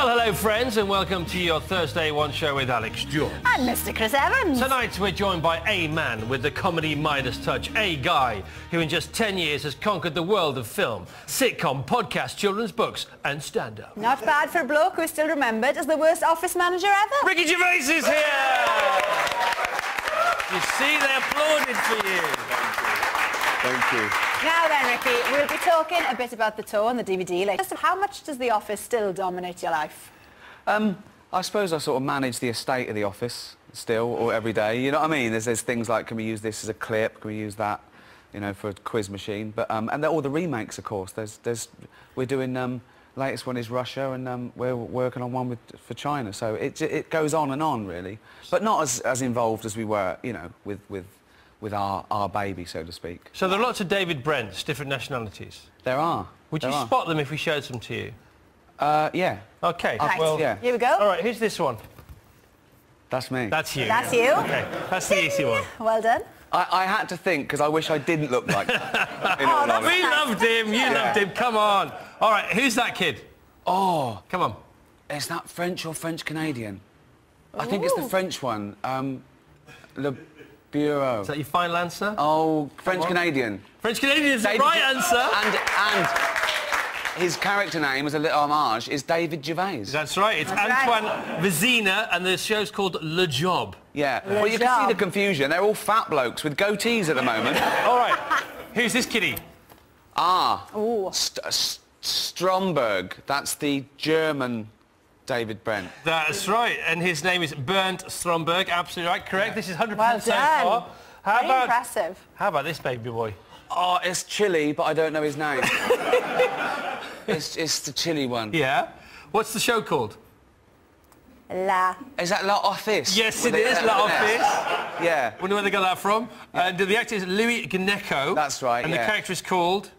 Well, hello, friends, and welcome to your Thursday One Show with Alex George. And Mr. Chris Evans. Tonight, we're joined by a man with the comedy Midas touch, a guy who in just 10 years has conquered the world of film, sitcom, podcast, children's books, and stand-up. Not bad for a bloke who is still remembered as the worst office manager ever. Ricky Gervais is here! You see, they applauded for you. Thank you. Now then, Ricky, we'll be talking a bit about the tour and the DVD later. Just how much does The Office still dominate your life? I suppose I sort of manage the estate of The Office still, or every day. You know what I mean? There's things like, can we use this as a clip? Can we use that, you know, for a quiz machine? But and all the remakes, of course. We're doing latest one is Russia, and we're working on one for China. So it goes on and on, really, but not as involved as we were, you know, with our baby, so to speak. So there are lots of David Brents, different nationalities. There are. Would you spot them if we showed some to you? Yeah. OK. Right. Well, yeah. Here we go. All right, who's this one? That's me. That's you. That's you. OK, that's the easy one. Well done. I had to think, because I wish I didn't look like that. In all that's honesty. We loved him, you loved him, come on. All right, who's that kid? Oh, Come on. is that French or French-Canadian? I think it's the French one. Le Bureau. Is that your final answer? Oh, French-Canadian. French-Canadian is the right answer. And his character name, as a little homage, is David Gervais. That's right, it's That's Antoine right. Vézina, and the show's called Le Job. Yeah. Well, you can see job. the confusion. They're all fat blokes with goatees at the moment. All right, who's this kiddie? Ooh. Stromberg. That's the German David Brent. That's right, and his name is Bernd Stromberg, absolutely right, correct. This is 100% Well so done. far. How Very impressive. How about this baby boy? Oh, it's Chili, but I don't know his name. it's the Chili one. Yeah? What's the show called? La. Is that La Office? Yes, With it is, La S? Office. Yeah. Wonder where they got that from. And the actor is Louis Gnecco. That's right, And the yeah. character is called...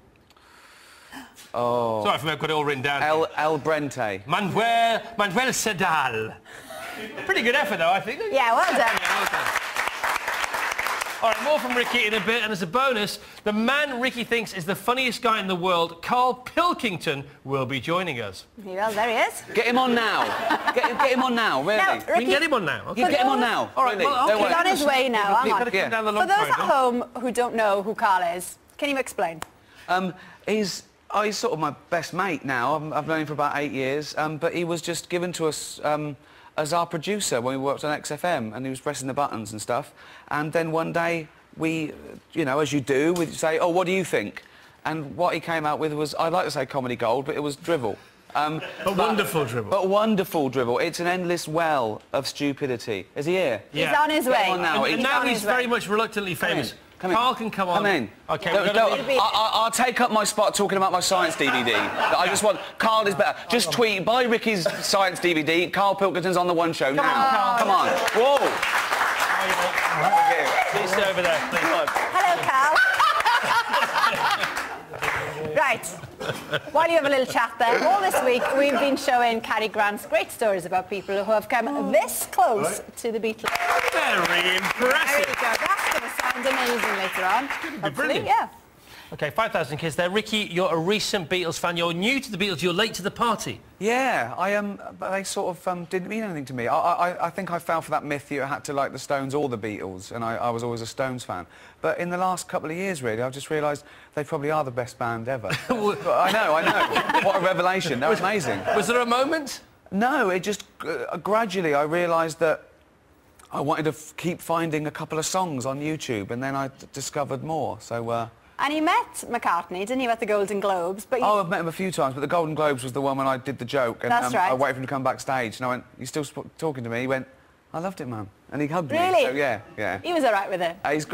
Oh. Sorry if I've got it all written down. El Brente. Manuel Sedal. Pretty good effort, though, I think. Yeah, well done. Yeah, well done. All right, more from Ricky in a bit, and as a bonus, the man Ricky thinks is the funniest guy in the world, Karl Pilkington, will be joining us. Well, there he is. Get him on now. Get him on now, really. Now, We Ricky, can get him on now. Okay. You get him on now. All right, really. well, Don't okay. he's worry. on his way now. Hang You've got on. to come Yeah. down the long For those at corridor. home who don't know who Karl is, can you explain? He's sort of my best mate now. I've known him for about 8 years, but he was just given to us as our producer when we worked on XFM, and he was pressing the buttons and stuff. And then one day we, you know, as you do, we'd say, oh, what do you think? And what he came out with was, I'd like to say comedy gold, but it was drivel. But wonderful dribble. But wonderful drivel. It's an endless well of stupidity. Is he here? Yeah. He's on his way. Get him on now. And now he's very much reluctantly famous. Come in. Karl can come on. Come in. OK, I'll take up my spot talking about my science DVD. I just want... Karl is better. Just tweet, buy Ricky's science DVD. Karl Pilkington's on the One Show now. on, Karl. Come on. Whoa. Please stay over there, please. Hello, Karl. Right. While you have a little chat there, all this week we've been showing Cary Grant's great stories about people who have come this close to the Beatles. Very There you impressive. go. That's going to sound amazing later on. Hopefully, brilliant. yeah. OK, 5,000 kids there. Ricky, you're a recent Beatles fan. You're new to the Beatles. You're late to the party. Yeah, but they sort of didn't mean anything to me. I think I fell for that myth you had to like the Stones or the Beatles, and I was always a Stones fan. But in the last couple of years, really, I've just realised they probably are the best band ever. I know. What a revelation. That was amazing. Was there a moment? No, it just... gradually, I realised that I wanted to keep finding a couple of songs on YouTube, and then I discovered more, so... And you met McCartney, didn't you, at the Golden Globes? But you... Oh, I've met him a few times, but the Golden Globes was the one when I did the joke, and That's right. I waited for him to come backstage, and I went, "You still talking to me?" He went, "I loved it, man," and he hugged Really? me. So, yeah. He was all right with it. He's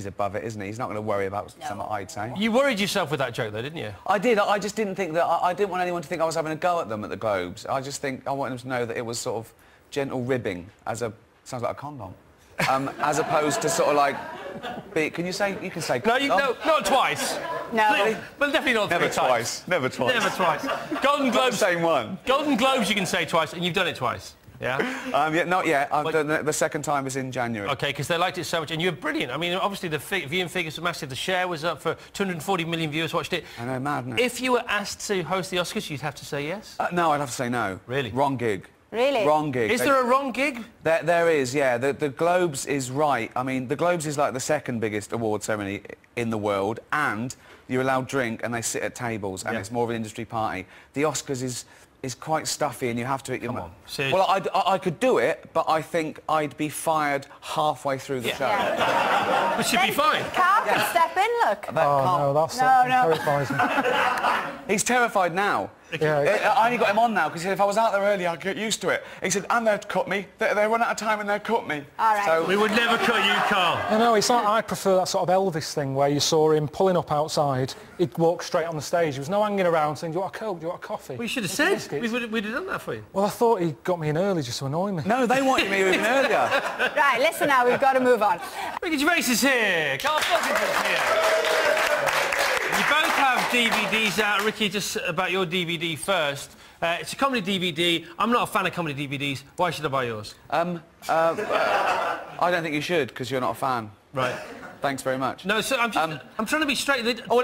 above it, isn't he? He's not going to worry about something I'd say. You worried yourself with that joke, though, didn't you? I did. I just didn't think that... I didn't want anyone to think I was having a go at them at the Globes. I just think I wanted them to know that it was sort of gentle ribbing as a... Sounds like a condom. As opposed to sort of like... Can you say... You can say... No, no, not twice. No. But definitely not Never three times. twice. Never twice. Never twice. Golden Globes... Same one. Golden Globes you can say twice, and you've done it twice. Yeah? Yeah, not yet. I've done the second time is in January. OK, because they liked it so much, and you're brilliant. I mean, obviously, the viewing figures were massive. The share was up for 240 million viewers watched it. I know, madness. If you were asked to host the Oscars, you'd have to say yes? No, I'd have to say no. Really? Wrong gig. Really? Wrong gig. Is there a wrong gig? There is, yeah. The Globes is right. I mean, the Globes is like the second biggest award ceremony in the world, and you're allowed drink, and they sit at tables, and it's more of an industry party. The Oscars is quite stuffy, and you have to... Come on. Well, I could do it, but I think I'd be fired halfway through the show. Yeah. Which should be fine. Carl can step in, look. No, that's terrifies me. He's terrified now. Yeah. I only got him on now because he said if I was out there early, I'd get used to it. He said, and they'd cut me. They run out of time and they'd cut me. All right. So We would never cut you, Carl. No, it's like I prefer that sort of Elvis thing where you saw him pulling up outside, he'd walk straight on the stage. There was no hanging around saying, do you want a Coke, do you want a coffee? We should have said. We'd have done that for you. Well, I thought he got me in early just to annoy me. no, they wanted me even earlier. Right, listen now, we've got to move on. Ricky Gervais is here. Karl Pilkington's here. You both have DVDs out. Ricky, just about your DVD first. It's a comedy DVD. I'm not a fan of comedy DVDs. Why should I buy yours? I don't think you should because you're not a fan. Right. Thanks very much. No, so I'm trying to be straight. You've Well,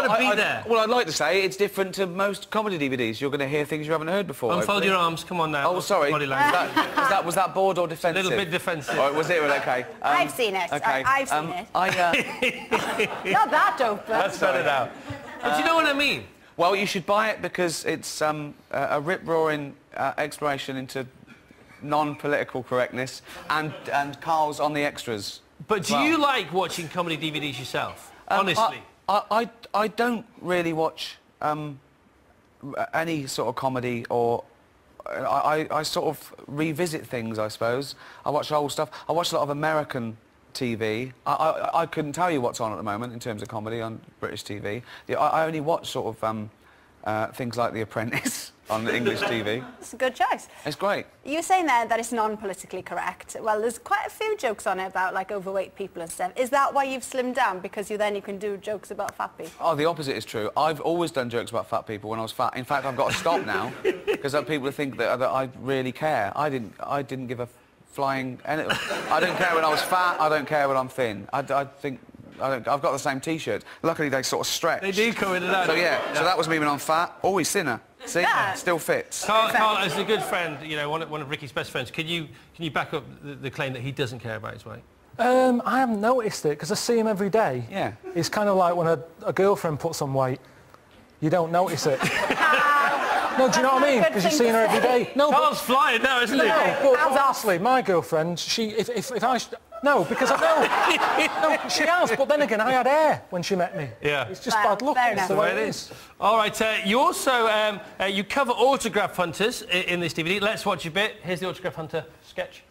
got to be there. Well, I'd like to say it's different to most comedy DVDs. You're going to hear things you haven't heard before. Unfold your arms. Come on now. Oh, sorry. Body language. Was that bored or defensive? A little bit defensive. Oh, was it? Well, OK. I've seen it. OK. I've seen it. Not that dope, but... That's better now. But you know what I mean? Well, you should buy it because it's a rip-roaring exploration into non-political correctness, and Karl's on the extras. But do you like watching comedy DVDs yourself? Honestly. I don't really watch any sort of comedy, or I sort of revisit things, I suppose. I watch old stuff. I watch a lot of American TV. I couldn't tell you what's on at the moment in terms of comedy on British TV. I only watch sort of things like The Apprentice on the English TV. It's a good choice. It's great. You're saying there that it's non-politically correct. Well, there's quite a few jokes on it about, like, overweight people and stuff. Is that why you've slimmed down? Because you can do jokes about fat people? Oh, the opposite is true. I've always done jokes about fat people when I was fat. In fact, I've got to stop now because people think that I really care. I didn't give a flying... I don't care when I was fat. I don't care when I'm thin. I've got the same T-shirt. Luckily, they sort of stretch. They do come in and out. So, yeah, so that was me when I'm fat. Always thinner. See? Yeah. Still fits. Karl, as a good friend, you know, one of Ricky's best friends, can you back up the claim that he doesn't care about his weight? I haven't noticed it because I see him every day. Yeah. It's kind of like when a girlfriend puts on weight, you don't notice it. No, do you know what I mean? Because you're seeing her every day. No, Karl's flying now, isn't he? No, but honestly, my girlfriend, if I... No, because I know. No, she has, but then again, I had hair when she met me. Yeah. It's just bad luck. Fair It's the enough. way it is. All right, you also you cover autograph hunters in this DVD. Let's watch a bit. Here's the autograph hunter sketch.